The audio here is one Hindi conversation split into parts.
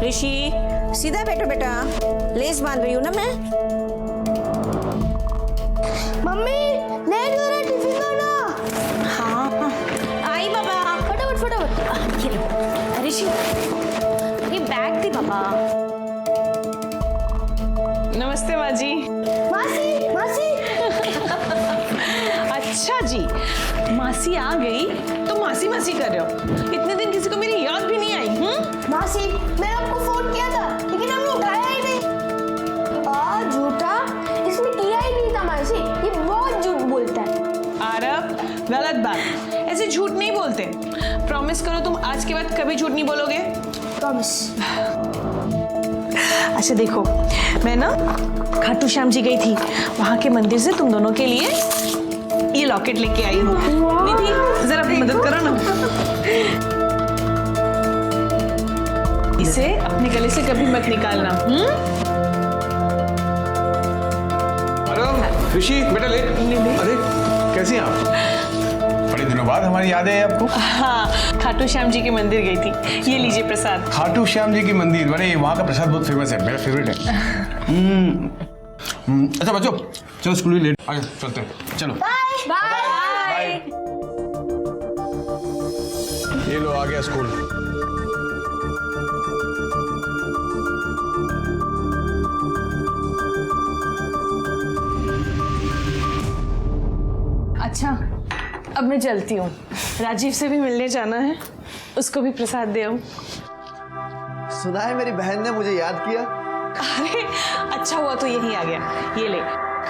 ऋषि सीधा बैठो बेटा, लेस बांध रही हूँ ना मैं। मम्मी लेट हो रहा है, टिफिन दो ना। हाँ आई बाबा, फटाफट फटाफट। ये लो ऋषि, ये बैग दी बाबा। नमस्ते माँ जी। मासी मासी। अच्छा जी, मासी आ गई तो मासी मासी कर रहे हो। इतने दिन किसी को मेरी याद भी नहीं आई। मासी मैंने आपको फोन किया था लेकिन आपने उठाया ही नहीं। झूठा, इसमें किया ही नहीं था मासी, ये बहुत झूठ बोलता है। आरव, गलत बात, ऐसे झूठ नहीं बोलते। प्रॉमिस करो तुम आज के बाद कभी झूठ नहीं बोलोगे। प्रॉमिस। अच्छा देखो, मैं ना खाटू श्याम जी गई थी, वहां के मंदिर से तुम दोनों के लिए ये लॉकेट लेके आई हूँ। निधि जरा मदद करो ना, इसे अपने गले से कभी मत निकालना। अरे ऋषि बेटा ले। अरे कैसी हैं आप? बड़े दिनों बाद हमारी याद है आपको। हाँ, खाटू श्याम जी के मंदिर गई थी। ये लीजिए प्रसाद। खाटू श्याम जी की मंदिर, अरे वहाँ का प्रसाद बहुत फेमस है, मेरा फेवरेट है। अच्छा बच्चों चलो स्कूल भी लेट, आगे चलते हैं, चलो बाय बाय। ये लो आ गया स्कूल। अच्छा अब मैं चलती हूँ, राजीव से भी मिलने जाना है, उसको भी प्रसाद दे आऊं। सुना है मेरी बहन ने मुझे याद किया। अरे अच्छा हुआ तो यहीं आ गया। ये ले,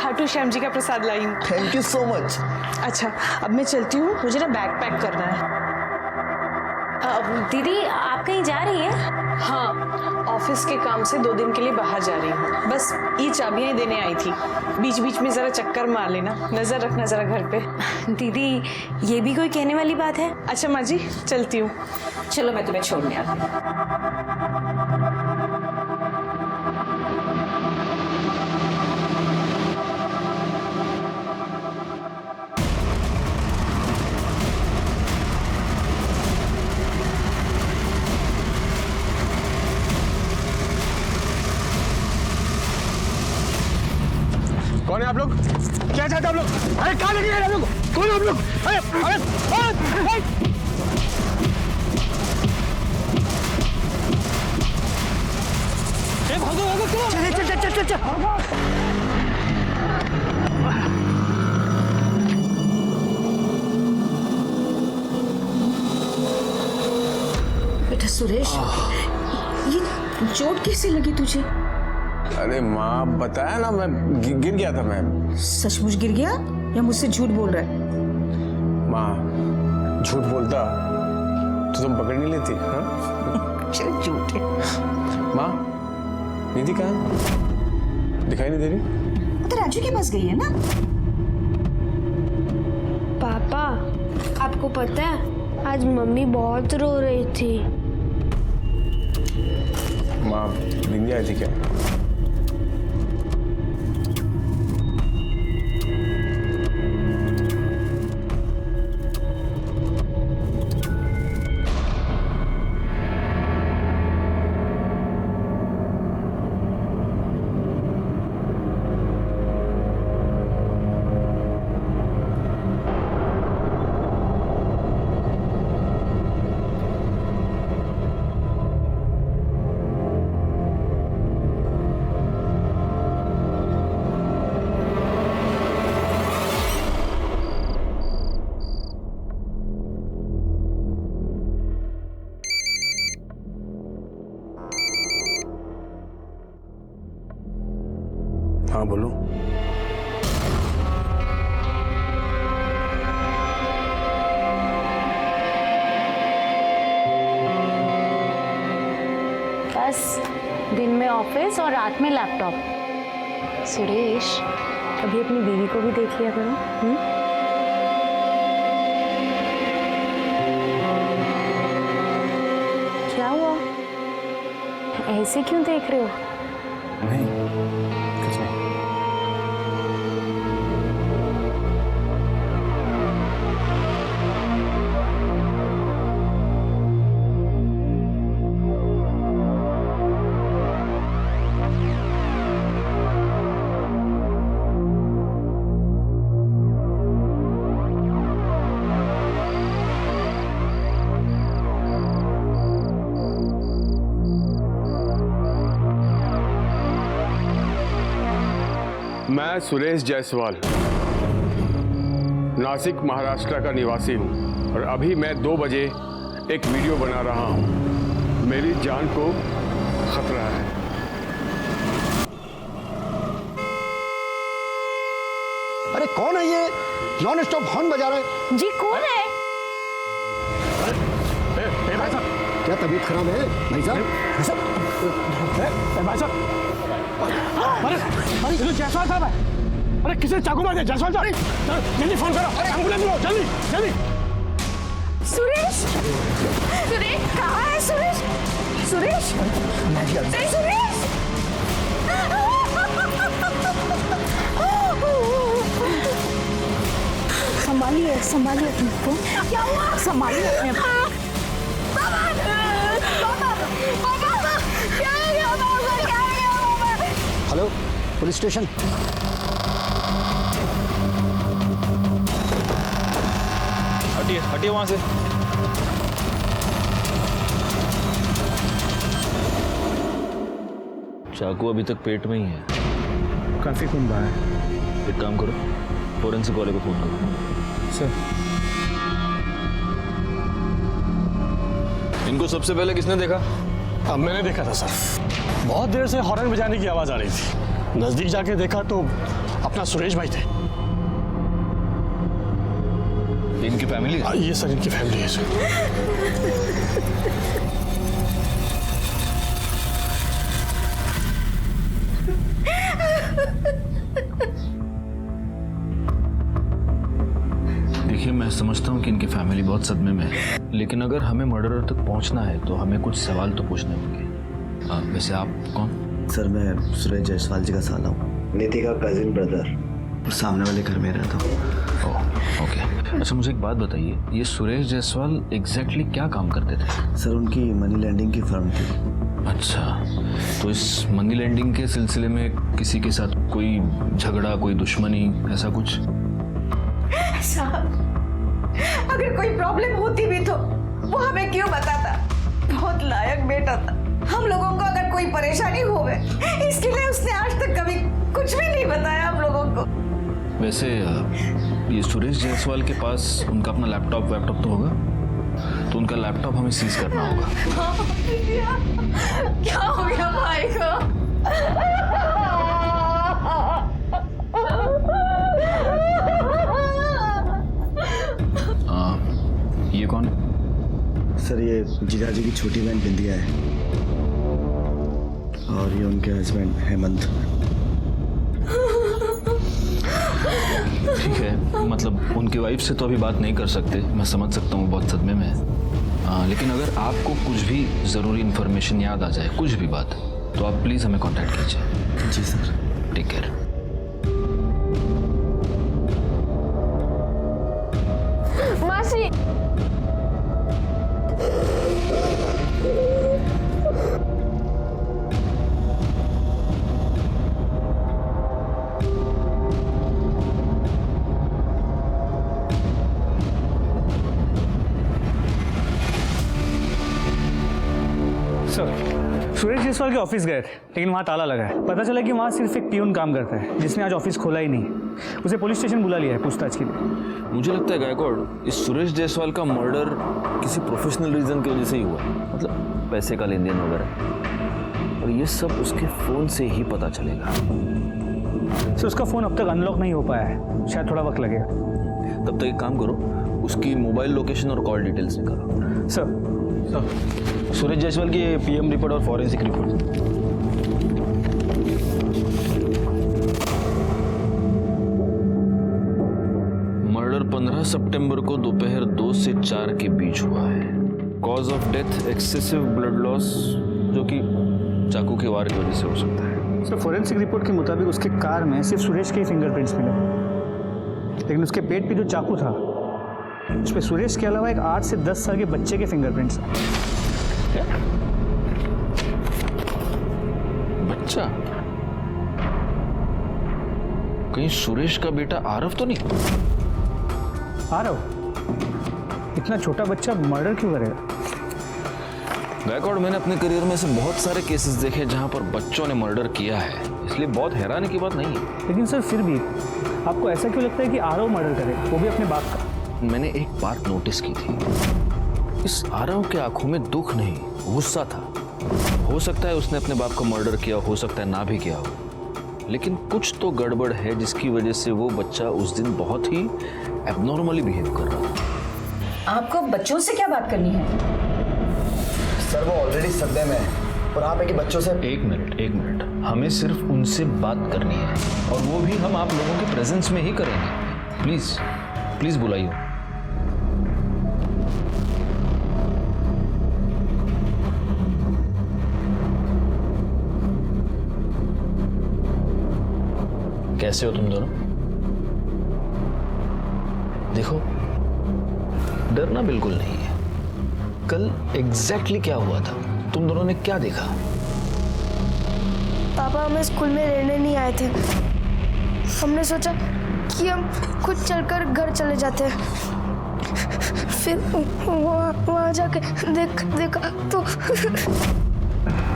खाटू श्याम जी का प्रसाद लाई हूँ। Thank you so much. अच्छा अब मैं चलती हूँ, मुझे ना बैग पैक करना है। दीदी आप कहीं जा रही हैं? हाँ, ऑफिस के काम से 2 दिन के लिए बाहर जा रही हूँ, बस ये चाबियां ही देने आई थी। बीच बीच में जरा चक्कर मार लेना, नजर रखना जरा घर पे। दीदी ये भी कोई कहने वाली बात है? अच्छा माँ जी चलती हूँ। चलो मैं तुम्हें छोड़ने आती हूँ। कौन है आप लोग? क्या चाहते आप लोग? अरे कहाँ लेके गए आप लोग? कौन है आप लोग? अरे अरे अरे भागो भागो, चल चल चल चल चल। बेटा सुरेश, ये चोट कैसे लगी तुझे? अरे माँ बताया ना, मैं गिर गया था। मैं सचमुच गिर गया या मुझसे झूठ बोल रहा है? माँ झूठ बोलता तो तुम पकड़ नहीं लेती। हाँ चल झूठ है। माँ निधि कहाँ है? दिखाई नहीं दे रही। तो राजू के पास गई है ना? पापा आपको पता है आज मम्मी बहुत रो रही थी। माँ बिंदी आई थी क्या? हाँ बोलो। बस दिन में ऑफिस और रात में लैपटॉप। सुरेश कभी अपनी बीवी को भी देख लिया करो। क्या हुआ, ऐसे क्यों देख रहे हो? नहीं कुछ नहीं। मैं सुरेश जायसवाल नासिक महाराष्ट्र का निवासी हूं और अभी मैं 2 बजे एक वीडियो बना रहा हूं। मेरी जान को खतरा है। अरे कौन है ये नॉन स्टॉप हॉर्न बजा रहा है? जी कौन है? ए भाई साहब, क्या तबीयत खराब है भाई साहब? भाई साहब, अरे अरे जायसवाल साहब है। अरे किसने चाकू मार दिया? जायसवाल साहब, जल्दी फोन करो, एम्बुलेंस लो, जल्दी जल्दी। सुरेश, सुरेश कहाँ है सुरेश? सुरेश, नहीं सुरेश। संभालिए संभालिए अपने को। क्या हुआ? संभालिए अपने को। पापा, क्या हो गया पापा? क्या हो गया पापा? Hello, police station. हटिए हटिए वहां से। चाकू अभी तक पेट में ही है। काफी खून बहा है। एक काम करो, फोरेंसिक वाले को फोन करो। सर, इनको सबसे पहले किसने देखा? अब मैंने देखा था सर, बहुत देर से हॉर्न बजाने की आवाज आ रही थी। नजदीक जाके देखा तो अपना सुरेश भाई थे। इनकी फैमिली है? ये सर इनकी फैमिली है सर। देखिए, मैं समझता हूँ कि इनकी फैमिली बहुत सदमे में है, लेकिन अगर हमें मर्डरर तक पहुँचना है तो हमें कुछ सवाल तो पूछने होंगे। वैसे आप कौन? सर मैं सुरेश जायसवाल जी का साला हूँ, नीति का कजिन ब्रदर, सामने वाले घर में रहता हूँ। ओके। अच्छा, मुझे एक बात बताइए, ये सुरेश जायसवाल एग्जैक्टली क्या काम करते थे? सर उनकी मनी लैंडिंग की फर्म थी। अच्छा, तो इस मनी लैंडिंग के सिलसिले में किसी के साथ कोई झगड़ा, कोई दुश्मनी, ऐसा कुछ? साहब, अगर कोई प्रॉब्लम होती भी तो वो हमें क्यों बताता? बहुत लायक बेटा था। हम लोगों को अगर कोई परेशानी होवे इसके लिए उसने आज तक कभी कुछ भी नहीं बताया हम लोगों को। वैसे ये सुरेश जायसवाल के पास उनका अपना लैपटॉप तो होगा, तो उनका लैपटॉप हमें सीज करना होगा। क्या हो गया भाई को? ये कौन? सर ये जीजाजी की छोटी बहन बिंदिया है और ये उनके हस्बैंड हेमंत। ठीक है, मतलब उनकी वाइफ से तो अभी बात नहीं कर सकते, मैं समझ सकता हूँ बहुत सदमे में है। लेकिन अगर आपको कुछ भी ज़रूरी इन्फॉर्मेशन याद आ जाए, कुछ भी बात, तो आप प्लीज़ हमें कांटेक्ट कीजिए। जी सर। Take care. मासी, सर, सुरेश जायसवाल के ऑफिस गए थे, लेकिन वहाँ ताला लगा है। पता चला कि वहाँ सिर्फ एक पियून काम करता है, जिसने आज ऑफिस खोला ही नहीं। उसे पुलिस स्टेशन बुला लिया है पूछताछ के लिए। मुझे लगता है गायकवाड़, इस सुरेश जायसवाल का मर्डर किसी प्रोफेशनल रीजन की वजह से ही हुआ, मतलब पैसे का लेन देन वगैरह, और ये सब उसके फ़ोन से ही पता चलेगा। सर उसका फ़ोन अब तक अनलॉक नहीं हो पाया है, शायद थोड़ा वक्त लगेगा। तब तक एक काम करो, उसकी मोबाइल लोकेशन और कॉल डिटेल्स निकालो। सर सुरेश जायसवाल की पीएम रिपोर्ट और फॉरेंसिक रिपोर्ट। मर्डर 15 सितंबर को दोपहर 2 से 4 के बीच हुआ है। Cause of death excessive blood loss, जो कि चाकू के वार की वजह से हो सकता है। सर फॉरेंसिक रिपोर्ट के मुताबिक उसके कार में सिर्फ सुरेश के ही फिंगरप्रिंट्स मिले, लेकिन उसके पेट पे जो चाकू था उस पे सुरेश के अलावा एक 8 से 10 साल के बच्चे के फिंगरप्रिंट्स हैं। बच्चा? कहीं सुरेश का बेटा आरव तो नहीं? आरव? इतना छोटा बच्चा मर्डर क्यों करेगा? गायकवाड़, मैंने अपने करियर में से बहुत सारे केसेस देखे जहां पर बच्चों ने मर्डर किया है, इसलिए बहुत हैरानी की बात नहीं है। लेकिन सर फिर भी आपको ऐसा क्यों लगता है कि आरव मर्डर करे, वो भी अपने बाप का? मैंने एक बात नोटिस की थी, इस आरव के आंखों में दुख नहीं, गुस्सा था। हो सकता है उसने अपने बाप का मर्डर किया, हो सकता है ना भी किया हो, लेकिन कुछ तो गड़बड़ है जिसकी वजह से वो बच्चा उस दिन बहुत ही एबनॉर्मली बिहेव कर रहा था। आपको बच्चों से क्या बात करनी है? सर वो ऑलरेडी सदमे में है और आप है कि बच्चों से। एक मिनट, हमें सिर्फ उनसे बात करनी है और वो भी हम आप लोगों के प्रेजेंस में ही करेंगे। प्लीज बुलाइए। कैसे हो तुम दोनों? देखो, डरना बिल्कुल नहीं है। कल एग्जैक्टली क्या हुआ था, तुम दोनों ने क्या देखा? पापा हमें स्कूल में रहने नहीं आए थे। हमने सोचा कि हम खुद चलकर घर चले जाते हैं। फिर वहाँ जाके देखा तो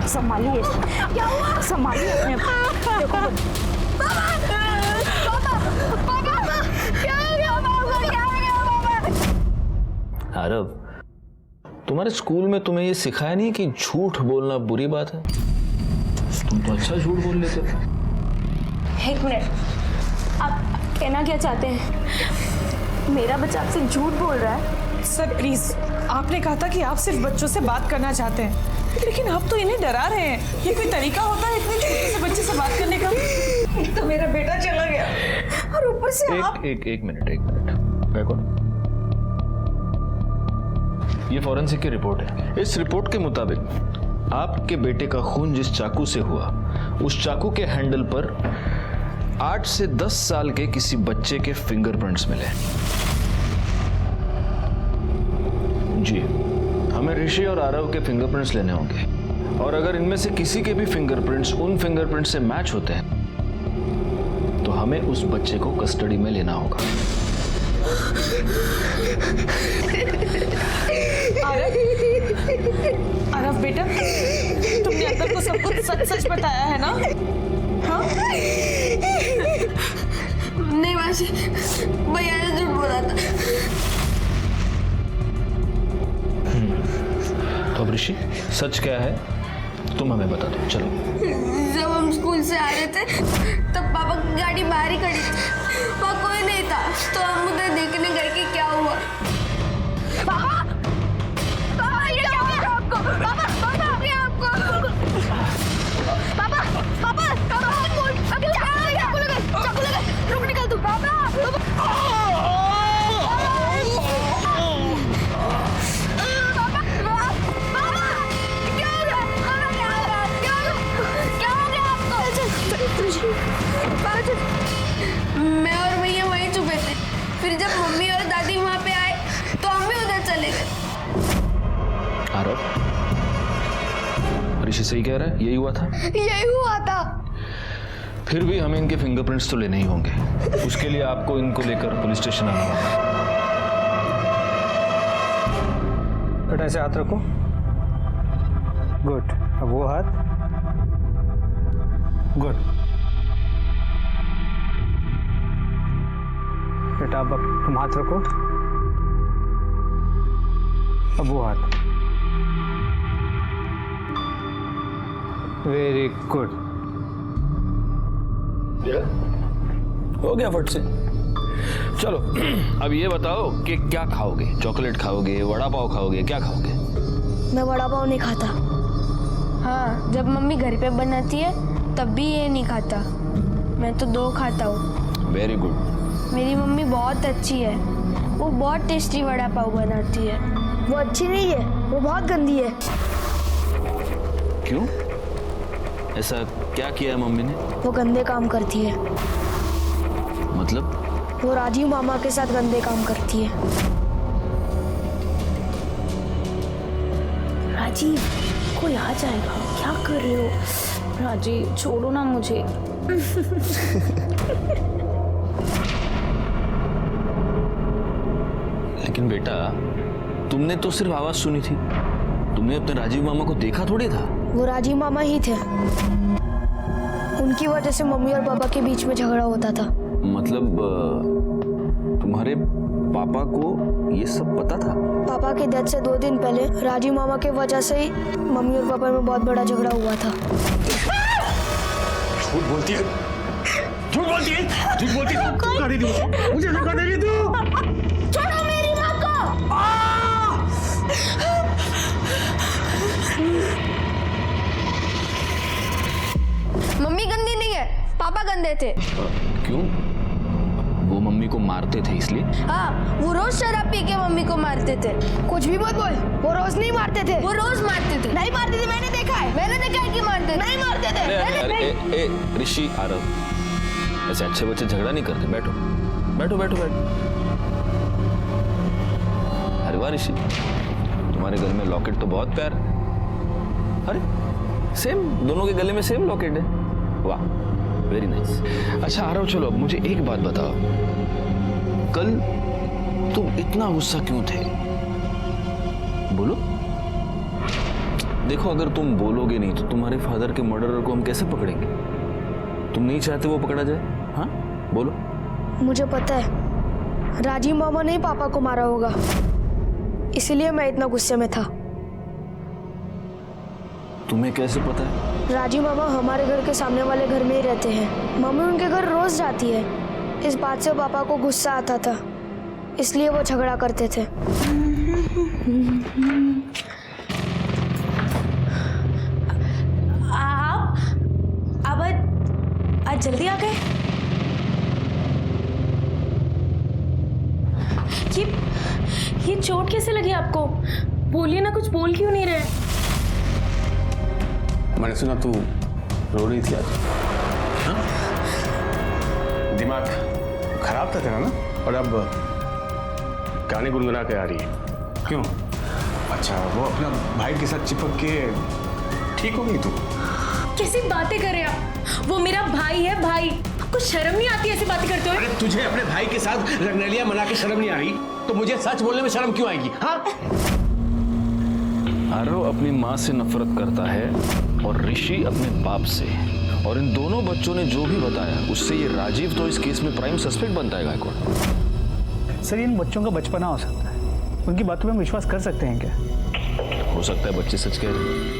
संभालिए, क्या हुआ? संभालिए अपने देखो। आरव, तुम्हारे स्कूल में तुम्हें ये सिखाया नहीं कि झूठ बोलना बुरी बात है? तुम तो अच्छा झूठ बोल लेते हो। एक मिनट, आप कहना क्या चाहते हैं? मेरा बच्चा आपसे झूठ बोल रहा है? सर प्लीज, आपने कहा था कि आप सिर्फ बच्चों से बात करना चाहते हैं, लेकिन आप तो इन्हें डरा रहे हैं। ये कोई तरीका होता है इतने छोटे से बच्चे से बात करने का? तो मेरा बेटा चला गया और ऊपर से आप। एक मिनट बैकवर्ड। ये फॉरेंसिक की रिपोर्ट है। इस रिपोर्ट के मुताबिक आपके बेटे का खून जिस चाकू से हुआ, उस चाकू के हैंडल पर 8 से 10 साल के किसी बच्चे के फिंगरप्रिंट्स मिले। जी, हमें ऋषि और आरव के फिंगरप्रिंट्स लेने होंगे, और अगर इनमें से किसी के भी फिंगरप्रिंट्स उन फिंगरप्रिंट्स से मैच होते हैं तो हमें उस बच्चे को कस्टडी में लेना होगा। आरव बेटा, तुमने अंदर को सब कुछ सच बताया है ना? हाँ? नहीं मासी, भैया ने झूठ बोला था। तो अब ऋषि, सच क्या है तुम हमें बता दो। चलो। जब हम स्कूल से आ रहे थे तब पापा की गाड़ी बाहर ही खड़ी थी, वहाँ कोई नहीं था, तो हम उधर देखने गए कि क्या हुआ। पापा, ये क्या हो गया आपको? पापा, ये आपको। पापा, चाकू लगा, रुक निकल तू। पापा, मैं और भैया वहीं छुपे थे। फिर जब मम्मी और दादी वहाँ पे आए तो हम भी उधर चले गए। आरव, ऋषि सही कह रहा है, यही हुआ था? यही हुआ था। फिर भी हमें इनके फिंगरप्रिंट्स तो लेने ही होंगे। उसके लिए आपको इनको लेकर पुलिस स्टेशन आना होगा। बेटा ऐसे हाथ रखो। गुड। अब वो हाथ। गुड। बेटा अब तुम हाथ रखो। अब वो हाथ। Very good. हो गया फट से। चलो अब ये बताओ कि क्या खाओगे? चॉकलेट खाओगे, वड़ा पाव खाओगे, क्या खाओगे? मैं वड़ा पाव नहीं खाता। हाँ, जब मम्मी घर पे बनाती है तब भी ये नहीं खाता। मैं तो 2 खाता हूँ। Very good. मेरी मम्मी बहुत अच्छी है, वो बहुत टेस्टी वड़ा पाव बनाती है। वो अच्छी नहीं है, वो बहुत गंदी है। क्यों? ऐसा क्या किया है मम्मी ने? वो गंदे काम करती है। मतलब? वो राजीव मामा के साथ गंदे काम करती है। राजीव, कोई आ जाएगा, क्या कर रहे हो? राजीव छोड़ो ना मुझे। लेकिन बेटा, तुमने तो सिर्फ आवाज सुनी थी, तुमने अपने राजीव मामा को देखा थोड़ी था। वो राजीव मामा ही थे। उनकी वजह से मम्मी और पापा के बीच में झगड़ा होता था। मतलब तुम्हारे पापा को ये सब पता था? पापा के डेथ से 2 दिन पहले राजीव मामा के वजह से ही मम्मी और पापा में बहुत बड़ा झगड़ा हुआ था। झूठ बोलती है, झूठ बोलती है, झूठ बोलती है। धोखा दे दी मुझे, धोखा दे दी तू। छोड़ो मेरी माँ को। मम्मी गंदी नहीं है, पापा गंदे थे। क्यों? वो मम्मी को मारते थे इसलिए? हाँ, वो रोज शराब पी के मम्मी को मारते थे। कुछ भी मत बोल, वो रोज नहीं मारते थे। वो रोज मारते थे। नहीं मारते थे, मैंने देखा है। मैंने देखा है कि मारते नहीं मारते थे। अरे ऋषि आरव, ऐसे अच्छे बच्चे झगड़ा नहीं करते। बैठो बैठो बैठो बैठो। अरे वाह ऋषि, तुम्हारे गले में लॉकेट तो बहुत प्यार। अरे सेम, दोनों के गले में सेम लॉकेट है। वाह, वेरी नाइस। अच्छा आरव, चलो अब मुझे एक बात बताओ, कल तुम इतना गुस्सा क्यों थे? बोलो। देखो, अगर तुम बोलोगे नहीं तो तुम्हारे फादर के मर्डरर को हम कैसे पकड़ेंगे? तुम नहीं चाहते वो पकड़ा जाए? हाँ बोलो। मुझे पता है राजीव मामा ने ही पापा को मारा होगा, इसलिए मैं इतना गुस्से में था। तुम्हें कैसे पता है? राजीव मामा हमारे घर के सामने वाले घर में ही रहते हैं। मम्मी उनके घर रोज जाती है। इस बात से पापा को गुस्सा आता था, इसलिए वो झगड़ा करते थे। आप आज जल्दी आ गए? ये चोट कैसे लगी आपको? बोलिए ना, कुछ बोल क्यों नहीं रहे? मैंने सुना तू रो रही थी आज। हाँ? दिमाग खराब था तेरा ना, और अब गाने गुनगुना के आ रही है। क्यों? अच्छा, वो अपना भाई के साथ चिपक के ठीक हो गई तू? कैसी बातें कर रहे हैं आप? वो मेरा भाई है, भाई। आपको शर्म नहीं आती ऐसी बातें करते हुए? अरे तुझे अपने भाई के साथ रंगरलिया मना के शर्म नहीं आ रही, तो मुझे सच बोलने में शर्म क्यों आएगी? हाँ? आरव अपनी माँ से नफरत करता है और ऋषि अपने बाप से, और इन दोनों बच्चों ने जो भी बताया उससे ये राजीव तो इस केस में प्राइम सस्पेक्ट बनता है। गायकवाड़ सर, इन बच्चों का बचपना हो सकता है, उनकी बातों पे हम विश्वास कर सकते हैं क्या? हो सकता है बच्चे सच कह रहे हैं।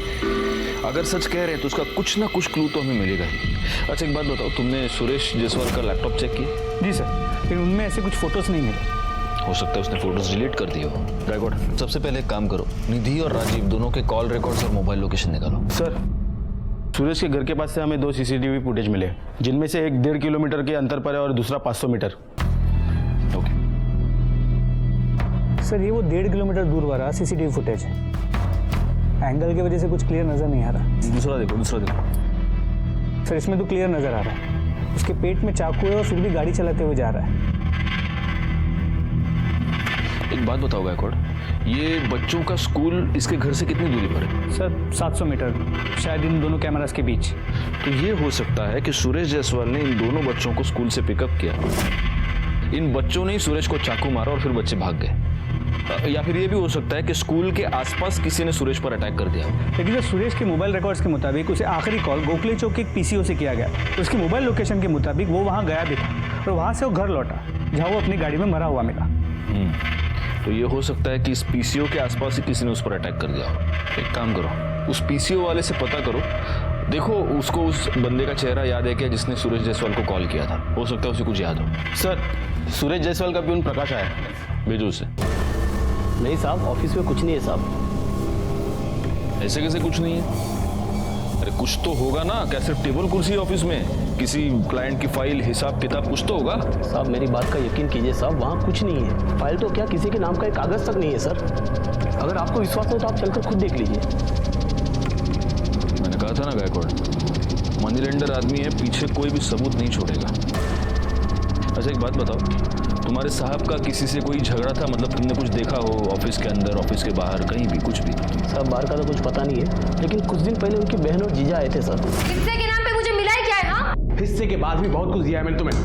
अगर सच कह रहे हैं तो उसका कुछ ना कुछ क्लू तो हमें मिलेगा ही। अच्छा एक बात बताओ, तुमने सुरेश जायसवाल का लैपटॉप चेक किया? जी सर, लेकिन उनमें ऐसे कुछ फोटोज नहीं मिले। हो सकता है उसने फोटोज डिलीट कर दिए हो। गायकवाड़, सबसे पहले एक काम करो, निधि और राजीव दोनों के कॉल रिकॉर्ड्स और मोबाइल लोकेशन निकालो। सर, सुरेश के घर के पास से हमें 2 CCTV फुटेज मिले, जिनमें से एक 1.5 किलोमीटर के अंतर पर है और दूसरा 500 मीटर। ओके सर, ये वो 1.5 किलोमीटर दूर वाला CCTV फुटेज है। एंगल की वजह से कुछ क्लियर नजर नहीं आ रहा। दूसरा देखो, दूसरा देखो। सर, इसमें तो क्लियर नजर आ रहा है, उसके पेट में चाकू है और फिर भी गाड़ी चलाते हुए जा रहा है। एक बात बताओ गायकवाड़, ये बच्चों का स्कूल इसके घर से कितनी दूरी पर है? सर 700 मीटर, शायद इन दोनों कैमरास के बीच। तो ये हो सकता है कि सुरेश जायसवाल ने इन दोनों बच्चों को स्कूल से पिकअप किया, इन बच्चों ने ही सुरेश को चाकू मारा और फिर बच्चे भाग गए। या फिर ये भी हो सकता है कि स्कूल के आसपास किसी ने सुरेश पर अटैक कर दिया। लेकिन सर, सुरेश के मोबाइल रिकॉर्ड्स के मुताबिक उसे आखिरी कॉल गोखले चौक के एक PCO से किया गया। उसके मोबाइल लोकेशन के मुताबिक वो वहाँ गया भी था और वहाँ से वो घर लौटा, जहाँ वो अपनी गाड़ी में मरा हुआ मिला। तो ये हो सकता है कि इस PCO के आसपास ही किसी ने उस पर अटैक कर दिया हो। एक काम करो, उस PCO वाले से पता करो, देखो उसको उस बंदे का चेहरा याद है क्या जिसने सुरेश जायसवाल को कॉल किया था? हो सकता है उसे कुछ याद हो। सर, सुरेश जायसवाल का प्यून प्रकाश आया, भेजो उसे। नहीं साहब, ऑफिस में कुछ नहीं है साहब। ऐसे कैसे कुछ नहीं है? अरे कुछ तो होगा ना, क्या सिर्फ टेबल कुर्सी ऑफिस में? किसी क्लाइंट की फाइल, हिसाब किताब कुछ तो होगा। साहब मेरी बात का यकीन कीजिए साहब, वहाँ कुछ नहीं है। फाइल तो क्या, किसी के नाम का एक कागज तक नहीं है सर। अगर आपको विश्वास हो तो आप चलकर खुद देख लीजिए। मैंने कहा था ना गायकवाड़, मनी लेंडर आदमी है, पीछे कोई भी सबूत नहीं छोड़ेगा। अच्छा एक बात बताओ, तुम्हारे साहब का किसी से कोई झगड़ा था? मतलब तुमने कुछ देखा हो ऑफिस के अंदर, ऑफिस के बाहर, कहीं भी कुछ भी? साहब बाहर का तो कुछ पता नहीं है, लेकिन कुछ दिन पहले उनकी बहन और जीजा आए थे सर। हिस्से के नाम पे मुझे मिला ही क्या है? हाँ, हिस्से के बाद भी बहुत कुछ दिया है मैंने तुम्हें।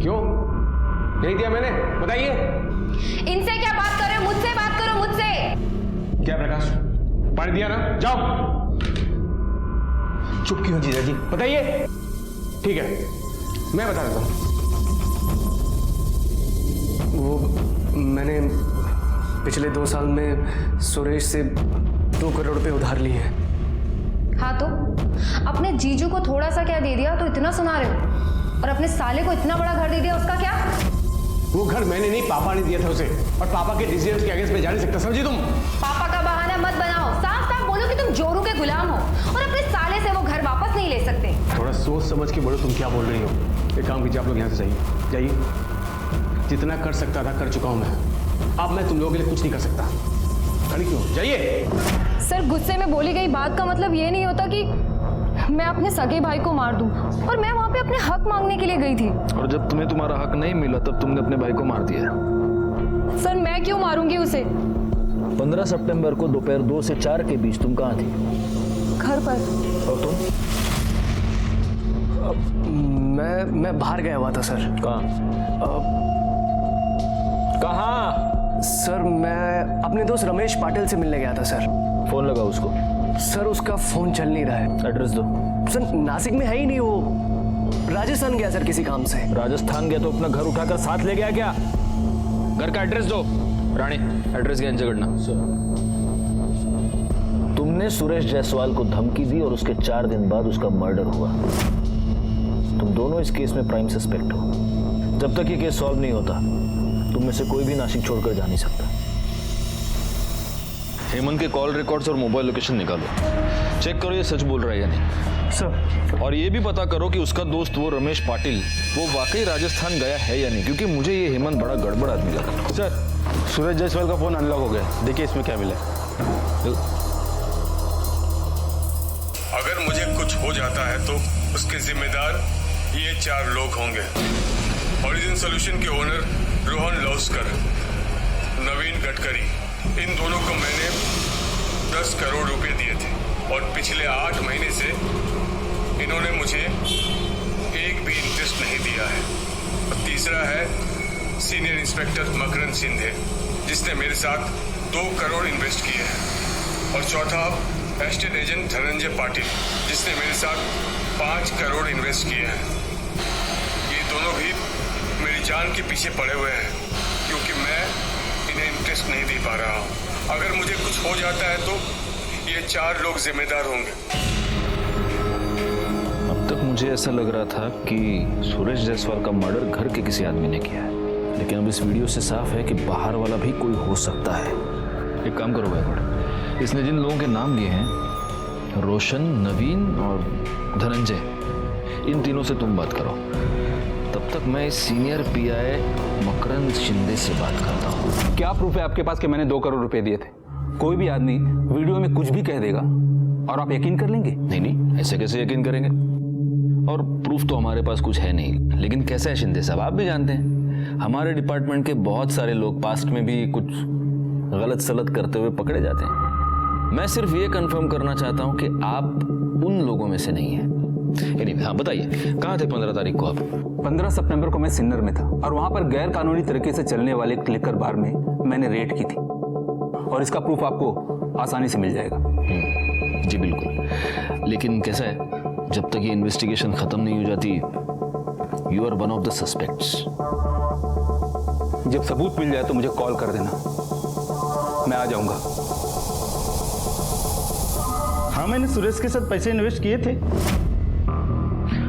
क्यों नहीं दिया मैंने, बताइए। इनसे क्या बात कर रहे हो? मुझसे बात करो, मुझसे। क्या प्रकाश, पानी दिया ना? जाओ। चुप क्यों जीजा जी? बताइए। ठीक है, मैं बता देता हूँ। वो मैंने पिछले 2 साल में सुरेश से 2 करोड़ रुपए उधार लिए हैं। हाँ तो अपने जीजू को थोड़ा सा क्या दे दिया तो इतना सुना रहे हो, और अपने साले को इतना बड़ा घर दे दिया, उसका क्या? वो घर मैंने नहीं, पापा ने दिया था उसे, और पापा के डिसीजंस के अगेंस्ट में जा नहीं सकता, समझी तुम? पापा का बहाना मत बनाओ, साफ साफ बोलो कि तुम जोरू के गुलाम हो और अपने साले से वो घर वापस नहीं ले सकते। थोड़ा सोच समझ के बोलो तुम क्या बोल रही हो। एक काम कीजिए, आप लोग यहाँ से जाइए। जितना कर सकता था कर चुका हूँ मैं, अब मैं तुम लोगों के लिए कुछ नहीं कर सकता। खड़ी क्यों? जाइए। सर, गुस्से में बोली गई बात का मतलब ये नहीं होता कि मैं अपने सगे भाई को मार दूं, और मैं वहां पे अपने हक मांगने के लिए गई थी। और जब तुम्हें तुम्हारा हक नहीं मिला तब तुमने अपने भाई को मार दिया। सर, मैं क्यों मारूंगी उसे? 15 सितंबर को दोपहर 2 से 4 के बीच तुम कहाँ थी? घर पर। और तुम? मैं बाहर गया हुआ था सर। कहाँ? सर, मैं अपने दोस्त रमेश पाटिल से मिलने गया था सर। फोन लगा उसको। सर, उसका फोन चल नहीं रहा है। एड्रेस दो। सर, नासिक में है ही नहीं, वो राजस्थान गया सर किसी काम से। राजस्थान गया तो अपना घर उठाकर साथ ले गया क्या? घर का एड्रेस दो। रानी, एड्रेस ज्ञान झगड़ना। तुमने सुरेश जायसवाल को धमकी दी और उसके 4 दिन बाद उसका मर्डर हुआ। तुम दोनों इस केस में प्राइम सस्पेक्ट हो। जब तक ये केस सॉल्व नहीं होता तुम में से कोई भी नासिक छोड़कर जा नहीं सकता। हेमंत के कॉल रिकॉर्ड्स और मोबाइल लोकेशन निकालो, चेक करो ये सच बोल रहा है या नहीं। सर, और ये भी पता करो कि उसका दोस्त वो रमेश पाटिल वो वाकई राजस्थान गया है या नहीं, क्योंकि मुझे ये हेमंत बड़ा गड़बड़ आदमी लगा। सर, सुरेश जायसवाल का फोन अनलॉक हो गया, देखिए इसमें क्या मिला। अगर मुझे कुछ हो जाता है तो उसके जिम्मेदार ये 4 लोग होंगे। ओरिजिन सॉल्यूशन के ओनर रोहन लौस्कर, नवीन गडकरी, इन दोनों को मैंने 10 करोड़ रुपए दिए थे और पिछले 8 महीने से इन्होंने मुझे एक भी इंटरेस्ट नहीं दिया है। और तीसरा है सीनियर इंस्पेक्टर मकरंद सिंधे, जिसने मेरे साथ 2 करोड़ इन्वेस्ट किए हैं। और चौथा एस्टेट एजेंट धनंजय पाटिल, जिसने मेरे साथ 5 करोड़ इन्वेस्ट किए हैं। ये दोनों भी मेरी जान के पीछे पड़े हुए हैं, क्योंकि मैं इन्हें इंटरेस्ट नहीं दे पा रहा हूँ। अगर मुझे कुछ हो जाता है तो ये 4 लोग जिम्मेदार होंगे। अब तक मुझे ऐसा लग रहा था कि सुरेश जायसवाल का मर्डर घर के किसी आदमी ने किया है, लेकिन अब इस वीडियो से साफ है कि बाहर वाला भी कोई हो सकता है। एक काम करो भाई, इसने जिन लोगों के नाम लिए हैं, रोशन, नवीन और धनंजय, इन तीनों से तुम बात करो। तब तक मैं सीनियर पीआई मकरंद शिंदे से बात करता हूँ। क्या प्रूफ है आपके पास कि मैंने 2 करोड़ रुपए दिए थे? कोई भी आदमी वीडियो में कुछ भी कह देगा और आप यकीन कर लेंगे? नहीं, ऐसे कैसे यकीन करेंगे? और प्रूफ तो हमारे पास कुछ है नहीं। लेकिन कैसा है शिंदे साहब, आप भी जानते हैं हमारे डिपार्टमेंट के बहुत सारे लोग पास्ट में भी कुछ गलत सलत करते हुए पकड़े जाते हैं। मैं सिर्फ ये कंफर्म करना चाहता हूँ कि आप उन लोगों में से नहीं है। हाँ बताइए, कहाँ थे 15 तारीख को आप? 15 सितंबर को मैं सिन्नर में था और वहां पर गैर कानूनी तरीके से चलने वाले क्लिकर बार में मैंने रेड की थी, और इसका प्रूफ आपको आसानी से मिल जाएगा। जी बिल्कुल, लेकिन कैसा है, जब तक ये इन्वेस्टिगेशन खत्म नहीं हो जाती, you are one of the suspects. जब सबूत मिल जाए तो मुझे कॉल कर देना, मैं आ जाऊंगा। हाँ, मैंने सुरेश के साथ पैसे इन्वेस्ट किए थे,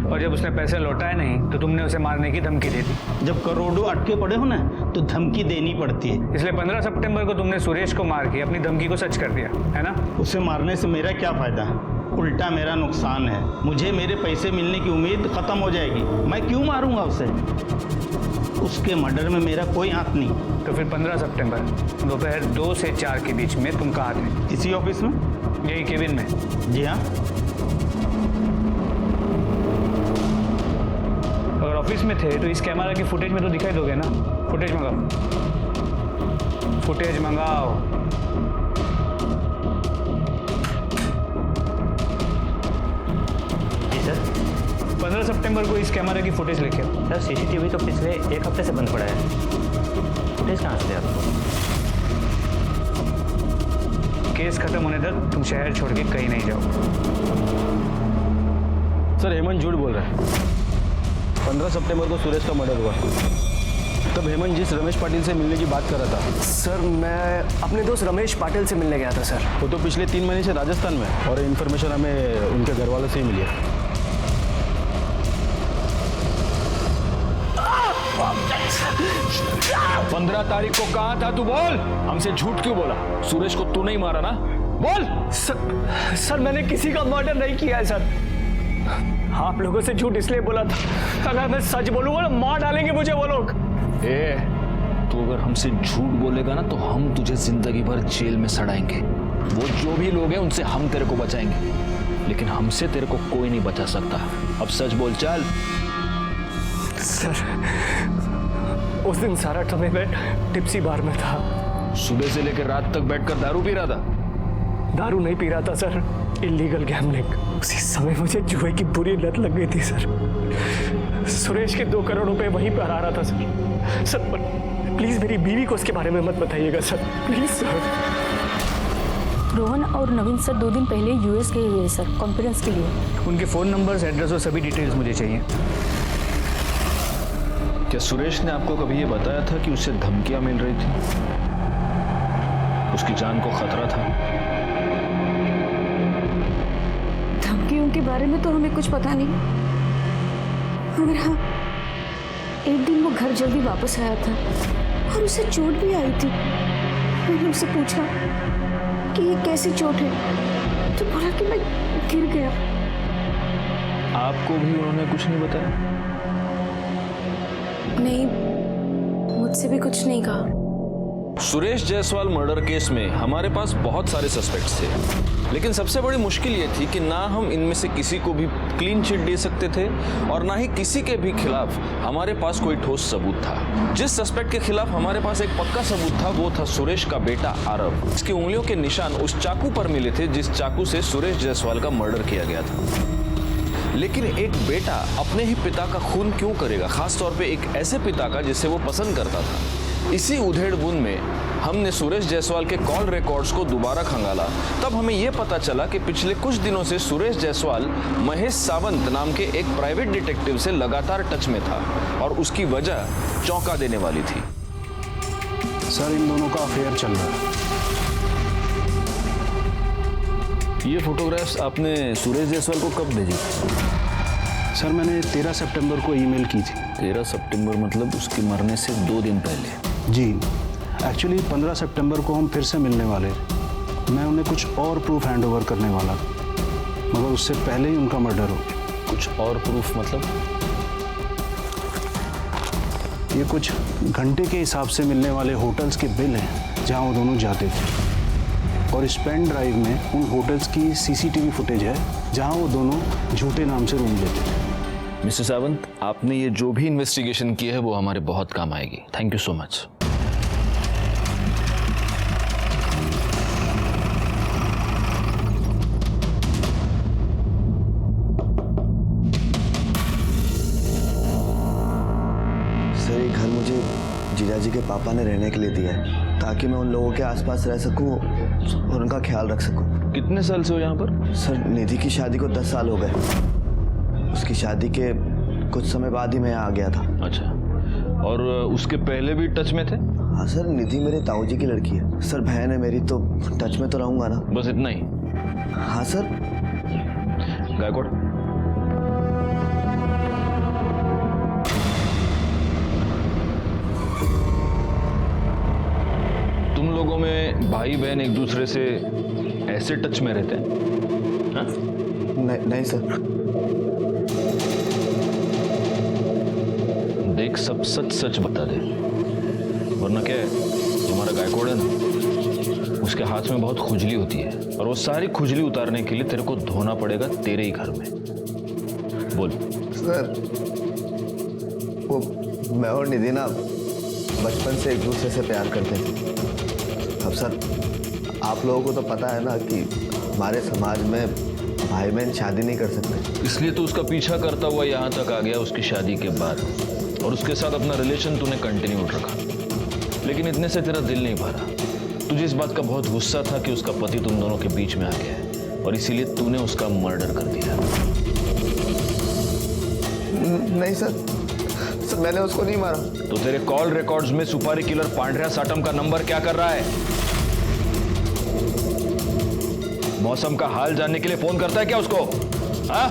और जब उसने पैसे लौटाए नहीं तो तुमने उसे मारने की धमकी दे दी। जब करोड़ों अटके पड़े हो ना तो धमकी देनी पड़ती है। इसलिए 15 सितंबर को तुमने सुरेश को मार के अपनी धमकी को सच कर दिया, है ना? उसे मारने से मेरा क्या फायदा है? उल्टा मेरा नुकसान है। मुझे मेरे पैसे मिलने की उम्मीद खत्म हो जाएगी। मैं क्यों मारूंगा उसे? उसके मर्डर में मेरा कोई हाथ नहीं। तो फिर 15 सितंबर दोपहर 2 से 4 के बीच में तुम कहाँ थे? इसी ऑफिस में, यही केबिन में? जी हाँ। अगर ऑफिस में थे तो इस कैमरा की फुटेज में तो दिखाई दोगे ना? फुटेज मंगाओ, फुटेज मंगाओ। जी सर। 15 सितंबर को इस कैमरा की फुटेज लेके आओ। सर, सीसीटीवी तो पिछले 1 हफ्ते से बंद पड़ा है। फुटेज कहाँ से आपको? केस खत्म होने तक तुम शहर छोड़ के कहीं नहीं जाओ। सर, हेमंत झूठ बोल रहा है। 15 सितंबर को सुरेश का मर्डर हुआ। तब हेमंत जिस रमेश पाटिल से मिलने की बात कर रहा था। सर मैं अपने दोस्त रमेश पाटिल से मिलने गया था सर। वो तो पिछले 3 महीने से राजस्थान में, और इन्फॉर्मेशन हमें उनके घर वालों से ही मिली है। पंद्रह तारीख को कहा था तू? बोल, हमसे झूठ क्यों बोला? सुरेश को तू नहीं मारा ना? बोल। सर मैंने किसी का मर्डर नहीं किया है सर। आप लोगों से झूठ इसलिए बोला था, अगर मैं सच बोलूंगा ना मार डालेंगे मुझे वो लोग। तू अगर हमसे झूठ बोलेगा ना तो हम तुझे जिंदगी भर जेल में सड़ाएंगे। वो जो भी लोग हैं उनसे हम तेरे को बचाएंगे, लेकिन हमसे तेरे को कोई नहीं बचा सकता। अब सच बोल, चल। सर उस दिन सारा समय मैं टिप्सी बार में था। सुबह से लेकर रात तक बैठकर दारू पी रहा था? दारू नहीं पी रहा था सर, इलीगल गैम्बलिंग। उसी समय मुझे जुए की बुरी लत लग गई थी सर। सुरेश के 2 करोड़ रुपए वहीं पर आ रहा था सर। सर प्लीज मेरी बीवी को उसके बारे में मत बताइएगा सर, प्लीज सर। रोहन और नवीन सर 2 दिन पहले यूएस गए हुए सर, कॉन्फ्रेंस के लिए। उनके फ़ोन नंबर्स, एड्रेस और सभी डिटेल्स मुझे चाहिए। क्या सुरेश ने आपको कभी ये बताया था कि उसे धमकियां मिल रही थी? उसकी जान को खतरा था? धमकियों के बारे में तो हमें कुछ पता नहीं, मगर हाँ, एक दिन वो घर जल्दी वापस आया था और उसे चोट भी आई थी। मैंने उससे पूछा कि ये कैसी चोट है, तो बोला कि मैं गिर गया। आपको भी उन्होंने कुछ नहीं बताया? नहीं, मुझसे भी कुछ नहीं कहा। सुरेश जायसवाल मर्डर केस में हमारे पास बहुत सारे सस्पेक्ट्स थे, लेकिन सबसे बड़ी मुश्किल ये थी कि ना हम इनमें से किसी को भी क्लीन चिट दे सकते थे और ना ही किसी के भी खिलाफ हमारे पास कोई ठोस सबूत था। जिस सस्पेक्ट के खिलाफ हमारे पास एक पक्का सबूत था वो था सुरेश का बेटा आरव। इसकी उंगलियों के निशान उस चाकू पर मिले थे जिस चाकू से सुरेश जायसवाल का मर्डर किया गया था। लेकिन एक बेटा अपने ही पिता का खून क्यों करेगा, खास तौर पे एक ऐसे पिता का जिसे वो पसंद करता था? इसी उधेड़-बुन में हमने सुरेश जायसवाल के कॉल रिकॉर्ड्स को दोबारा खंगाला। तब हमें यह पता चला कि पिछले कुछ दिनों से सुरेश जायसवाल महेश सावंत नाम के एक प्राइवेट डिटेक्टिव से लगातार टच में था और उसकी वजह चौंका देने वाली थी। सर इन दोनों का अफेयर चल रहा है। ये फोटोग्राफ्स आपने सुरेश जायसवाल को कब भेजी? सर मैंने 13 सितंबर को ईमेल की थी। 13 सितंबर मतलब उसके मरने से 2 दिन पहले? जी, एक्चुअली 15 सितंबर को हम फिर से मिलने वाले थे। मैं उन्हें कुछ और प्रूफ हैंड ओवर करने वाला था, मगर उससे पहले ही उनका मर्डर हो गया। कुछ और प्रूफ मतलब? ये कुछ घंटे के हिसाब से मिलने वाले होटल्स के बिल हैं जहाँ वो दोनों जाते थे, और इस पेन ड्राइव में उन होटल्स की सीसीटीवी फुटेज है जहाँ वो दोनों झूठे नाम से रूम लेते थे। मिस्टर सावंत, आपने ये जो भी इन्वेस्टिगेशन की है वो हमारे बहुत काम आएगी। Thank you so much. Sir ये घर मुझे जीजाजी के पापा ने रहने के लिए दिया है ताकि मैं उन लोगों के आसपास रह सकूं और उनका ख्याल रख सकूं। कितने साल से हो यहाँ पर? सर निधि की शादी को 10 साल हो गए। उसकी शादी के कुछ समय बाद ही मैं यहाँ आ गया था। अच्छा, और उसके पहले भी टच में थे? हाँ सर, निधि मेरे ताऊजी की लड़की है। सर बहन है मेरी, तो टच में तो रहूंगा ना। बस इतना ही? हाँ सर। गायकवाड़, तुम लोगों में भाई बहन एक दूसरे से ऐसे टच में रहते हैं? हाँ? नहीं सर। देख, सब सच सच बता दे, वरना क्या है, तुम्हारा गायकवाड़ है ना, उसके हाथ में बहुत खुजली होती है और वो सारी खुजली उतारने के लिए तेरे को धोना पड़ेगा तेरे ही घर में। बोल। सर वो मैं और निधि ना बचपन से एक दूसरे से प्यार करते थे। अब सर आप लोगों को तो पता है ना कि हमारे समाज में भाई बहन शादी नहीं कर सकते, इसलिए तो उसका पीछा करता हुआ यहाँ तक आ गया उसकी शादी के बाद, और उसके साथ अपना रिलेशन तूने कंटिन्यू रखा। लेकिन इतने से तेरा दिल नहीं भरा। तुझे इस बात का बहुत गुस्सा था कि उसका पति तुम दोनों के बीच में आ गया है, और इसीलिए तूने उसका मर्डर कर दिया। नहीं सर, सर मैंने उसको नहीं मारा। तो तेरे कॉल रिकॉर्ड्स में सुपारी किलर पांड्या साटम का नंबर क्या कर रहा है? मौसम का हाल जानने के लिए फोन करता है क्या उसको? हाँ?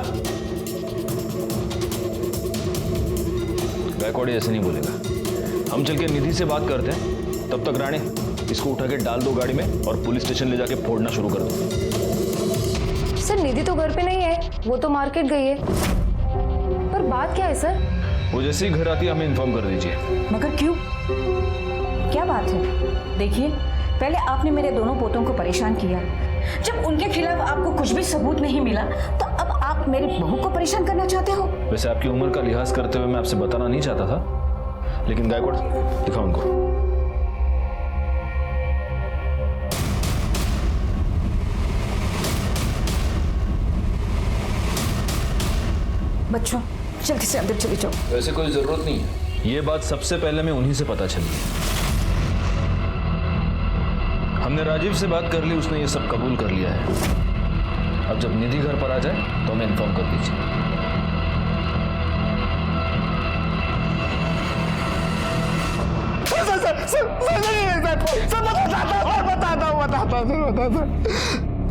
गायकवाड़ ऐसे नहीं बोलेगा। हम चल के निधि से बात करते हैं, तब तक रानी इसको उठा के डाल दो गाड़ी में और पुलिस स्टेशन ले जाके फोड़ना शुरू कर दो। सर निधि तो घर पे नहीं है, वो तो मार्केट गई है। पर बात क्या है सर? वो जैसे ही घर आती है हमें इन्फॉर्म कर दीजिए। मगर क्यों? क्या बात है? देखिए, पहले आपने मेरे दोनों पोतों को परेशान किया, जब उनके खिलाफ आपको कुछ भी सबूत नहीं मिला तो अब आप मेरी बहू को परेशान करना चाहते हो? वैसे आपकी उम्र का लिहाज करते हुए मैं आपसे बताना नहीं चाहता था, लेकिन गायकवाड़ दिखाओ उनको। बच्चों, जल्दी से अंदर चले जाओ। वैसे कोई जरूरत नहीं है, ये बात सबसे पहले मैं उन्हीं से पता चली। हमने राजीव से बात कर ली, उसने ये सब कबूल कर लिया है। अब जब निधि घर पर आ जाए तो हमें इन्फॉर्म कर दीजिए।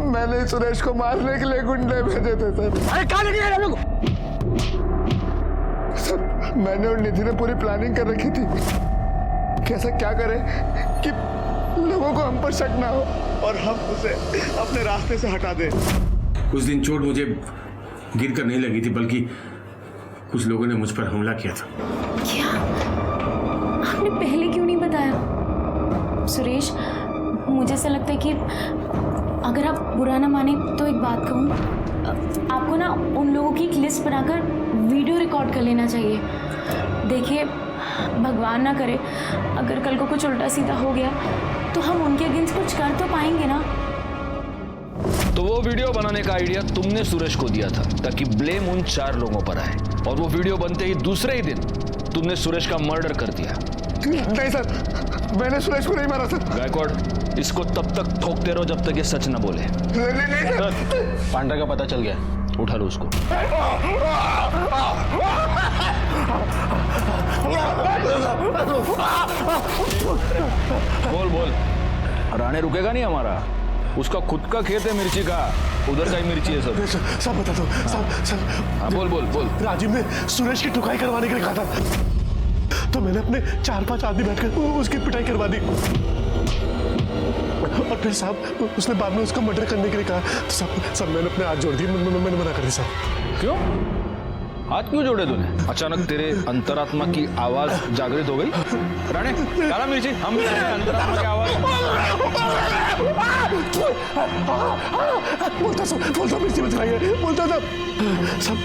मैंने सुरेश को मारने के लिए गुंडे भेजे थे सर। अरे कहाँ लेके गए लोग? सर मैंने और निधि ने पूरी प्लानिंग कर रखी थी, कैसा क्या करें कि लोगों को हम पर शक ना हो और हम उसे अपने रास्ते से हटा दें। उस दिन चोट मुझे गिरकर नहीं लगी थी, बल्कि कुछ लोगों ने मुझ पर हमला किया था। क्या? आपने पहले क्यों नहीं बताया? सुरेश, मुझे ऐसा लगता है कि अगर आप बुरा ना माने तो एक बात कहूँ, आपको ना उन लोगों की एक लिस्ट बनाकर वीडियो रिकॉर्ड कर लेना चाहिए। देखिए, भगवान ना करे अगर कल को कुछ उल्टा सीधा हो गया तो हम उनके अगेंस्ट कुछ कर तो पाएंगे ना। तो वो वीडियो बनाने का आइडिया तुमने सुरेश को दिया था ताकि ब्लेम उन 4 लोगों पर आए, और वो वीडियो बनते ही दूसरे ही दिन तुमने सुरेश का मर्डर कर दिया। नहीं सर, मैंने सुरेश को नहीं मारा सर। गायकवाड़, इसको तब तक ठोकते रहो जब तक ये सच न बोले। नहीं सर। पांड्या का पता चल गया, उठा लो उसको। बोल बोल। राणे रुकेगा नहीं हमारा, उसका खुद का खेत है मिर्ची का, उधर का ही मिर्ची है सब। सब बता दो, सब। हाँ बोल बोल बोल। राजीव ने सुरेश की ठुकाई करवाने के लिए कहा था, तो मैंने अपने 4-5 आदमी बैठकर उसकी पिटाई करवा दी, और फिर साहब उसने बाद में उसको मर्डर करने के लिए कहा, तो सब मैंने अपने हाथ जोड़ दिए, मैंने मना कर दिया साहब। क्यों? हाथ क्यों जोड़े तूने? अचानक तेरे अंतरात्मा की आवाज जागृत हो गई। राणे, काला मिर्ची, हम भी अंतरात्मा की आवाज। बोलता मिर्ची मत खाइए, बोलता सब,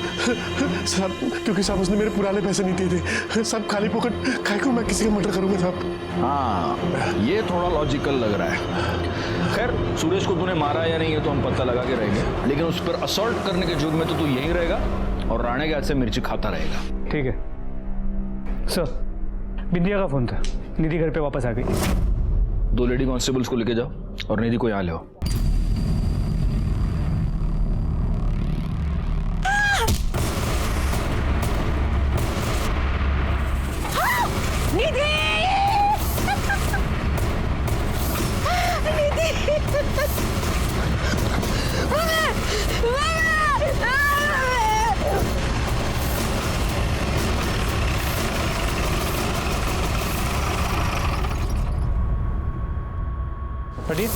क्योंकि साहब उसने मेरे पुराने पैसे नहीं दिए थे, सब खाली पॉकेट खाए को मैं किसी का मर्डर करूंगा साहब। हाँ, ये थोड़ा लॉजिकल लग रहा है। खैर, सुरेश को तूने मारा या नहीं है तो हम पता लगा के रहेंगे, लेकिन उस पर असॉल्ट करने के जुर्म में तो तू यहीं रहेगा और राणे के हाथ से मिर्ची खाता रहेगा। ठीक है सर। बिंदिया का फोन था, निधि घर पे वापस आ गई। 2 लेडी कांस्टेबल्स को लेके जाओ और निधि को यहाँ ले आओ। हटिए।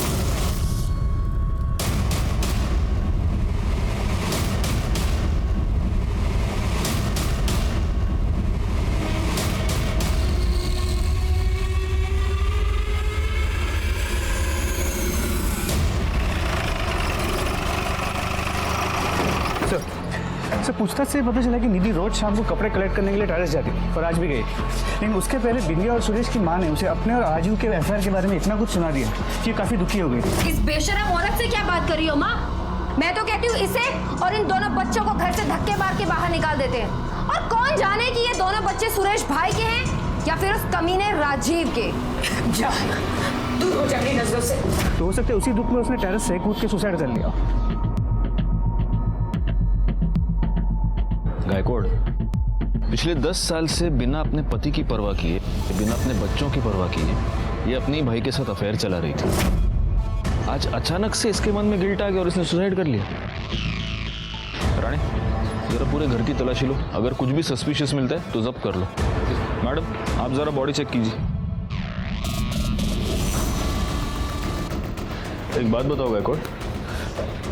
सर, पूछताछ से पता चला कि निधि रोज शाम को कपड़े कलेक्ट करने के लिए टेरेस जाती है, और आज भी गई। लेकिन उसके पहले बिंदिया और सुरेश की माँ ने उसे अपने और राजू के अफेयर के बारे में इतना कुछ सुना दिया कि काफी दुखी हो गई। इस बेशरम औरत से क्या बात कर रही हो माँ? मैं तो कहती हूँ इसे और इन दोनों बच्चों को घर से धक्के मार के बाहर निकाल देते हैं। और कौन जाने कि ये दोनों बच्चे सुरेश भाई के हैं या फिर उस कमीने राजीव के। जा, दूर हो जाएगी नजरों से। तो हो सकता है उसी दुख में उसने टेरेस से कूद के सुसाइड कर लिया। गायकवाड़, पिछले 10 साल से बिना अपने पति की परवाह किए, बिना अपने बच्चों की परवाह किए ये अपने भाई के साथ अफेयर चला रही थी। आज अचानक से इसके मन में गिल्ट आ गया और इसने सुसाइड कर लिया। रानी, जरा पूरे घर की तलाशी लो, अगर कुछ भी सस्पिशियस मिलता है तो जब्त कर लो। मैडम, आप जरा बॉडी चेक कीजिए। एक बात बताओ गायकवाड़,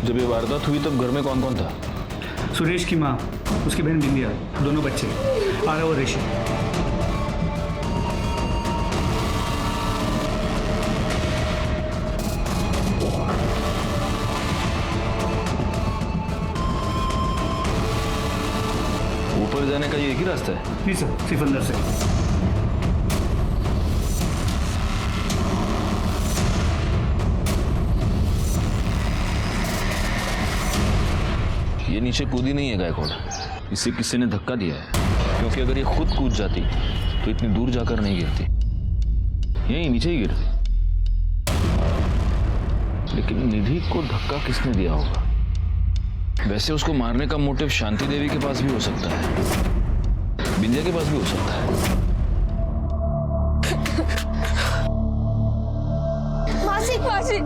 जब ये वारदात हुई तब घर में कौन कौन था? सुरेश की माँ, उसकी बहन बिंदिया, दोनों बच्चे, आरव और ऋषि। ऊपर जाने का ये एक ही रास्ता है? जी सर, सिर्फ अंदर से। ये नीचे कूदी नहीं है गायकवाड़, इसे किसी ने धक्का दिया है, क्योंकि अगर ये खुद कूद जाती तो इतनी दूर जाकर नहीं गिरती, यहीं नीचे ही गिरती। लेकिन निधि को धक्का किसने दिया होगा? वैसे उसको मारने का मोटिव शांति देवी के पास भी हो सकता है, बिंदिया के पास भी हो सकता है। मासी, मासी।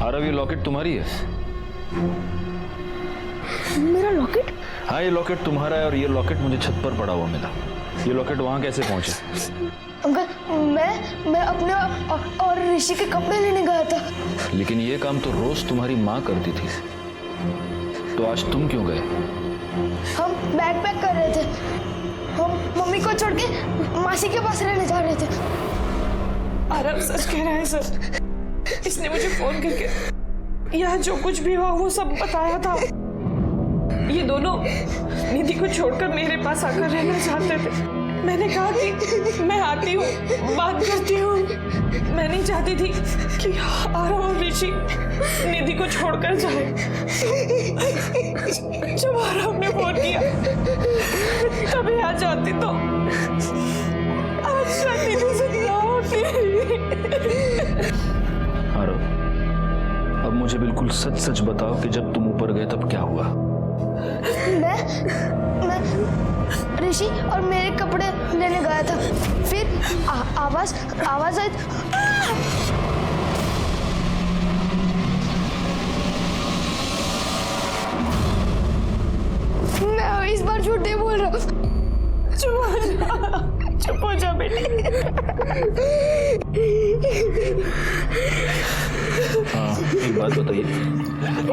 आरव, ये लॉकेट तुम्हारी है? मेरा लॉकेट? हाँ, ये लॉकेट तुम्हारा है और ये लॉकेट मुझे छत पर पड़ा हुआ मिला। ये लॉकेट वहां कैसे पहुंचे? अंकल, मैं अपने और ऋषि के कपड़े लेने गया था। लेकिन ये काम तो रोज तुम्हारी माँ करती थी, तो आज तुम क्यों गए? हम बैग पैक कर रहे थे, हम मम्मी को छोड़ के मासी के पास रहने जा रहे थे। आरव सच कह रहा है सर, इसने मुझे फोन करके यहाँ जो कुछ भी हुआ वो सब बताया था। ये दोनों निधि को छोड़कर मेरे पास आकर रहना चाहते थे। मैंने कहा कि मैं आती हूँ, बात करती हूँ। मैं नहीं चाहती थी कि आरव और ऋषि निधि को छोड़कर जाए। जब आरव ने फोन किया तभी आ जाती तो आज शायद निधि जिंदा होती। आरव, अब मुझे बिल्कुल सच सच बताओ कि जब तुम ऊपर गए तब क्या हुआ? मैं ऋषि और मेरे कपड़े लेने गया था, फिर आवाज आई। मैं इस बार झूठ नहीं बोल रहा हूँ। चुप हो जा बेटी। हाँ, एक बात बताइए,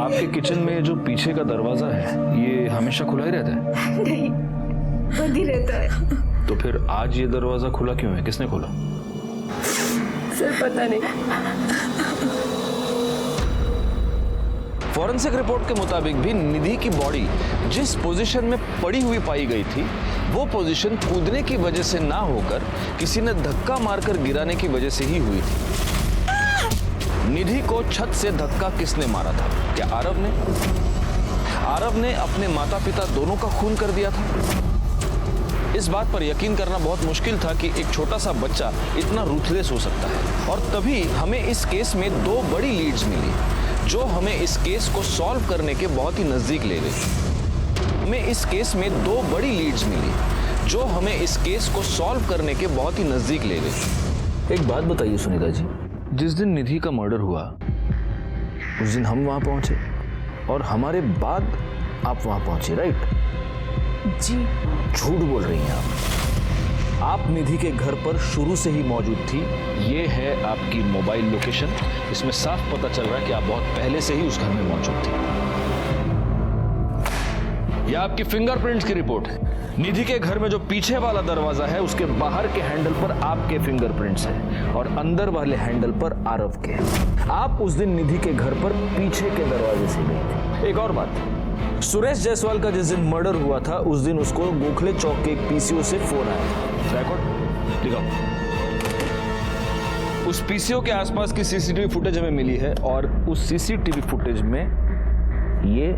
आपके किचन में जो पीछे का दरवाजा है ये हमेशा खुला ही रहता है? नहीं, बंद ही रहता है। तो फिर आज ये दरवाजा खुला क्यों है? किसने खोला? सर पता नहीं। फॉरेंसिक रिपोर्ट के मुताबिक भी निधि की बॉडी जिस पोजीशन में पड़ी हुई पाई गई थी वो पोजीशन कूदने की वजह से ना होकर किसी ने धक्का मारकर गिराने की वजह से ही हुई थी। निधि को छत से धक्का किसने मारा था? क्या आरव ने? आरव ने अपने माता पिता दोनों का खून कर दिया था। इस बात पर यकीन करना बहुत मुश्किल था कि एक छोटा सा बच्चा इतना रूथलेस हो सकता है। और तभी हमें इस केस में दो बड़ी लीड्स मिली जो हमें इस केस को सॉल्व करने के बहुत ही नजदीक ले गई। हमें इस केस में दो बड़ी लीड्स मिली जो हमें इस केस को सॉल्व करने के बहुत ही नजदीक ले गई। एक बात बताइए सुनीता जी, जिस दिन निधि का मर्डर हुआ उस दिन हम वहां पहुंचे और हमारे बाद आप वहां पहुंचे, राइट? जी। झूठ बोल रही हैं आप निधि के घर पर शुरू से ही मौजूद थी। ये है आपकी मोबाइल लोकेशन, इसमें साफ पता चल रहा है कि आप बहुत पहले से ही उस घर में मौजूद थी। यह आपकी फिंगरप्रिंट्स की रिपोर्ट है। निधि के घर में जो पीछे वाला दरवाजा है उसके बाहर के हैंडल पर आपके फिंगरप्रिंट्स हैं और अंदर वाले हैंडल पर आरव के। आप उस दिन निधि के घर पर पीछे के दरवाजे से गई थी। एक और बात, सुरेश जायसवाल का जिस दिन मर्डर हुआ था उस दिन उसको गोखले चौक के एक पीसीओ से फोन आया था। रिकॉर्ड दिखाओ। उस पीसीओ के आसपास की सीसीटीवी फुटेज हमें मिली है और उस सीसीटीवी फुटेज में ये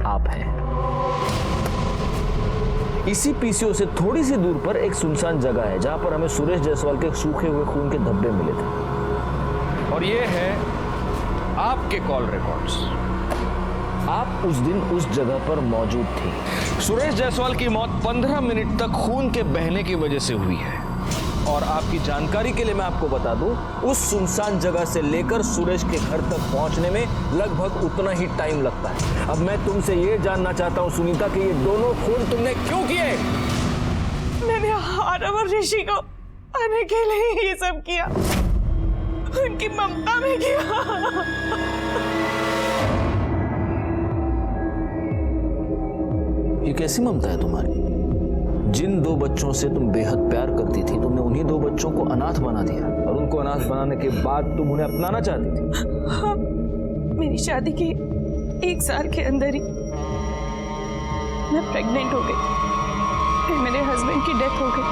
आप हैं। इसी पीसीओ से थोड़ी सी दूर पर एक सुनसान जगह है जहां पर हमें सुरेश जायसवाल के सूखे हुए खून के धब्बे मिले थे और ये है आपके कॉल रिकॉर्ड्स। आप उस दिन उस जगह पर मौजूद थे। सुरेश जायसवाल की मौत 15 मिनट तक खून के बहने की वजह से हुई है और आपकी जानकारी के लिए मैं आपको बता दूं, उस सुनसान जगह से लेकर सुरेश के घर तक पहुंचने में लगभग उतना ही टाइम लगता है। अब मैं तुमसे ये जानना चाहता हूं सुनीता कि ये दोनों खून तुमने क्यों किए? मैंने आरव और ऋषि को आने के लिए ये सब किया, उनकी ममता में किया। ये कैसी ममता है तुम्हारी? जिन 2 बच्चों से तुम बेहद प्यार करती थी, तुमने उन्हीं 2 बच्चों को अनाथ बना दिया और उनको अनाथ बनाने के बाद तुम उन्हें अपनाना चाहती थी। हाँ, मेरी शादी के 1 साल के अंदर ही मैं प्रेग्नेंट हो गई, फिर मेरे हस्बैंड की डेथ हो गई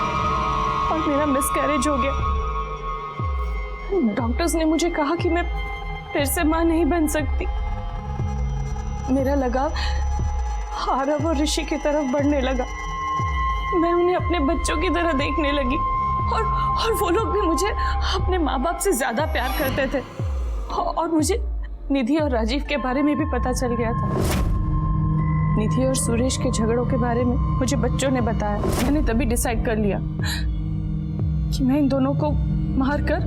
और मेरा मिसकैरेज हो गया। डॉक्टर्स ने मुझे कहा कि मैं फिर से मां नहीं बन सकती। मेरा लगाव आरव और ऋषि की तरफ बढ़ने लगा। मैं उन्हें अपने बच्चों की तरह देखने लगी और वो लोग भी मुझे अपने माँ बाप से ज्यादा प्यार करते थे। और मुझे निधि और राजीव के बारे में भी पता चल गया था। निधि और सुरेश के झगड़ों के बारे में मुझे बच्चों ने बताया। मैंने तभी डिसाइड कर लिया कि मैं इन दोनों को मार कर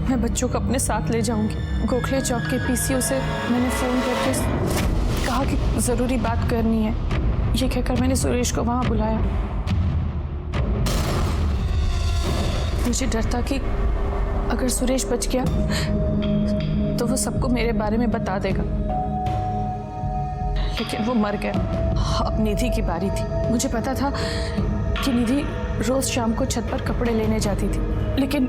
मैं बच्चों को अपने साथ ले जाऊंगी। गोखले चौक के पीसीओ से मैंने फोन करके कहा कि जरूरी बात करनी है। ये कहकर मैंने सुरेश को वहां बुलाया। मुझे डर था कि अगर सुरेश बच गया तो वो सबको मेरे बारे में बता देगा, लेकिन वो मर गया। अब निधि की बारी थी। मुझे पता था कि निधि रोज शाम को छत पर कपड़े लेने जाती थी, लेकिन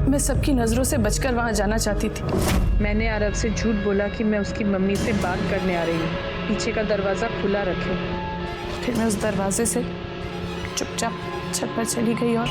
मैं सबकी नजरों से बचकर वहां जाना चाहती थी। मैंने आरव से झूठ बोला कि मैं उसकी मम्मी से बात करने आ रही हूँ, पीछे का दरवाजा खुला रखे। फिर मैं उस दरवाजे से चुपचाप छत पर चली गई और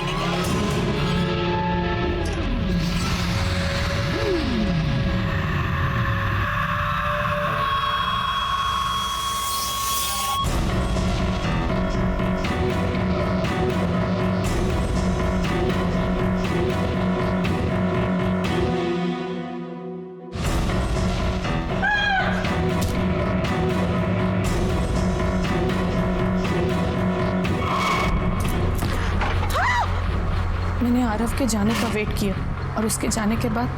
मैंने आरव के जाने का वेट किया और उसके जाने के बाद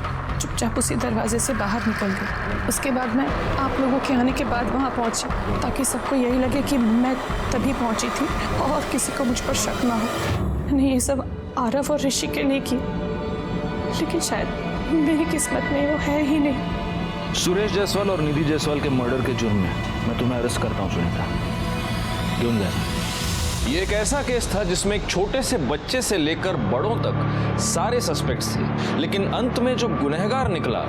चुपचाप उसी दरवाजे से बाहर निकल गई। उसके बाद मैं आप लोगों के आने के बाद वहां पहुंची ताकि सबको यही लगे कि मैं तभी पहुंची थी और किसी को मुझ पर शक ना हो। मैंने ये सब आरव और ऋषि के लिए किया, लेकिन शायद मेरी किस्मत में वो है ही नहीं। सुरेश जायसवाल और निधि जायसवाल के मर्डर के जुर्म में मैं तुम्हें अरेस्ट करता हूँ सुनीता। क्यों गया? ये एक ऐसा केस था जिसमें एक छोटे से बच्चे से लेकर बड़ों तक सारे सस्पेक्ट्स थे, लेकिन अंत में जो गुनहगार निकला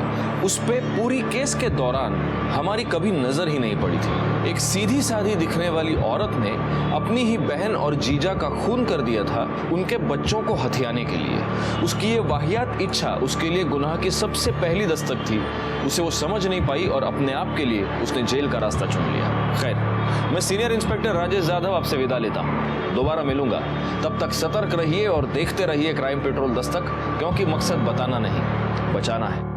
उस पे पूरी केस के दौरान हमारी कभी नजर ही नहीं पड़ी थी। एक सीधी साधी दिखने वाली औरत ने अपनी ही बहन और जीजा का खून कर दिया था उनके बच्चों को हथियाने के लिए। उसकी ये वाहियात इच्छा उसके लिए गुनाह की सबसे पहली दस्तक थी। उसे वो समझ नहीं पाई और अपने आप के लिए उसने जेल का रास्ता चुन लिया। खैर, मैं सीनियर इंस्पेक्टर राजेश जाधव आपसे विदा लेता हूँ। दोबारा मिलूंगा, तब तक सतर्क रहिए और देखते रहिए क्राइम पेट्रोल दस्तक, क्योंकि मकसद बताना नहीं, बचाना है।